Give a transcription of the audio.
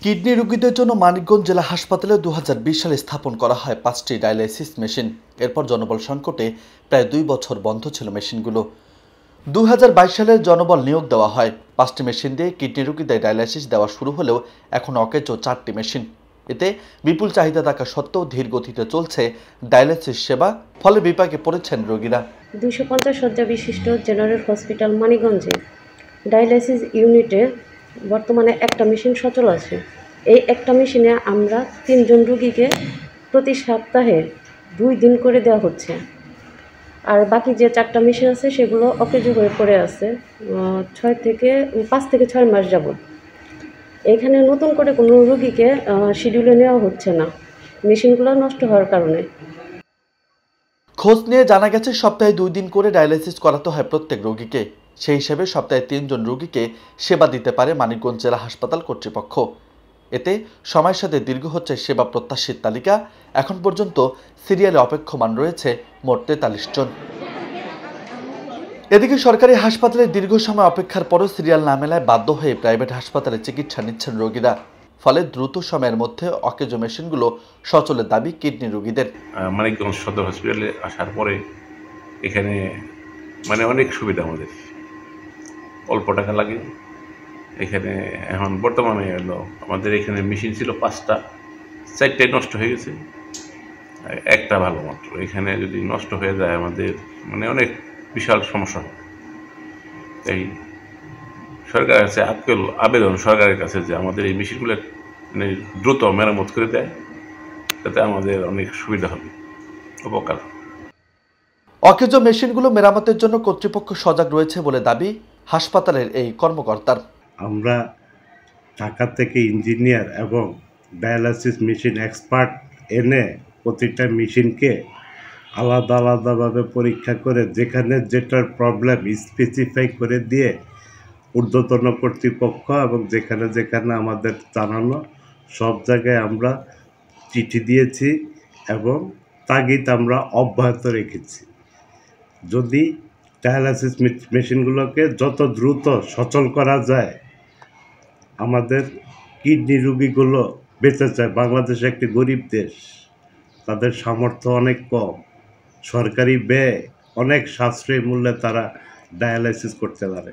Kidney রোগীদের জন্য মানিকগঞ্জ জেলা হাসপাতালে 2020 সালে স্থাপন করা হয় 5টি ডায়ালাইসিস মেশিন। এরপর জনবল সংকটে প্রায় 2 বছর বন্ধ ছিল মেশিনগুলো। 2022 সালে জনবল নিয়োগ দেওয়া হয়। 5টি মেশিন দিয়ে কিডনি রোগীদের ডায়ালাইসিস দেওয়া শুরু হলেও এখন অকেজো 4টি মেশিন। এতে বিপুল চাহিদা থাকা সত্ত্বেও ধীর গতিতে চলছে ডায়ালাইসিস সেবা, ফলে বিপাকে পড়েছেন রোগীরা। 250 শয্যা বিশিষ্ট জেনারেল হসপিটাল মানিকগঞ্জে ডায়ালাইসিস ইউনিটে বর্তমানে একটা মেশিন সচল আছে। এই একটা মেশিনে আমরা 3 জন রোগীকে প্রতি সপ্তাহে 2 দিন করে দেওয়া হচ্ছে। আর বাকি যে 4টা মেশিন আছে সেগুলো অকেজো হয়ে পড়ে আছে 5 থেকে 6 মাস যাবত। এখানে নতুন করে কোনো রোগীকে শিডিউলে নেওয়া হচ্ছে না মেশিনগুলো নষ্ট হওয়ার কারণে। খোঁজ নিয়ে জানা গেছে সপ্তাহে 2 দিন করে ডায়ালাইসিস করাতে হয় প্রত্যেক রোগীকে। সেই হিসেবে সপ্তাহে 3 জন রোগীকে সেবা দিতে পারে মানিকগঞ্জ জেলা হাসপাতাল কর্তৃপক্ষ। এতে সময়ের সাথে দীর্ঘ হচ্ছে সেবা প্রত্যাশীর তালিকা। এখন পর্যন্ত সিরিয়ালে অপেক্ষমান রয়েছে মোট 43 জন। এদিকে সরকারি হাসপাতালে দীর্ঘ সময় অপেক্ষার পরও সিরিয়াল না মেলায় বাধ্য হয়ে প্রাইভেট হাসপাতালে চিকিৎসা নিচ্ছেন রোগীরা। ফলে দ্রুত সময়ের মধ্যে অকেজো মেশিনগুলো সচলের দাবি কিডনি রোগীদের। মানিকগঞ্জ সদর হসপিটালে আসার পরে এখানে অনেক সুবিধা আমাদের, অল্প টাকা লাগে এখানে। এখন বর্তমানে হলো আমাদের এখানে মেশিন ছিল 5টা, 4টাই নষ্ট হয়ে গেছে, একটা ভালো মাত্র। এখানে যদি নষ্ট হয়ে যায় আমাদের অনেক বিশাল সমস্যা হবে। তাই সরকারের কাছে আবেদন সরকারের কাছে যে আমাদের এই মেশিনগুলো দ্রুত মেরামত করে দেয়, তাতে আমাদের অনেক সুবিধা হবে, উপকার। অকেজো মেশিনগুলো মেরামতের জন্য কর্তৃপক্ষ সজাগ রয়েছে বলে দাবি হাসপাতালের এই কর্মকর্তার। আমরা ঢাকা থেকে ইঞ্জিনিয়ার এবং ডায়ালাইসিস মেশিন এক্সপার্ট এনে প্রতিটা মেশিনকে আলাদা আলাদাভাবে পরীক্ষা করে যেখানে যেটার প্রবলেম স্পেসিফাই করে দিয়ে ঊর্ধ্বতন কর্তৃপক্ষ এবং যেখানে যেখানে আমাদের জানানো সব জায়গায় আমরা চিঠি দিয়েছি এবং তাগিদ আমরা অব্যাহত রেখেছি। যদি ডায়ালাইসিস মেশিনগুলোকে যত দ্রুত সচল করা যায়, আমাদের কিডনি রোগীগুলো বেঁচে যায়। বাংলাদেশ একটি গরিব দেশ, তাদের সামর্থ্য অনেক কম, সরকারি ব্যয় অনেক সাশ্রয়ী মূল্যে তারা ডায়ালাইসিস করতে পারে।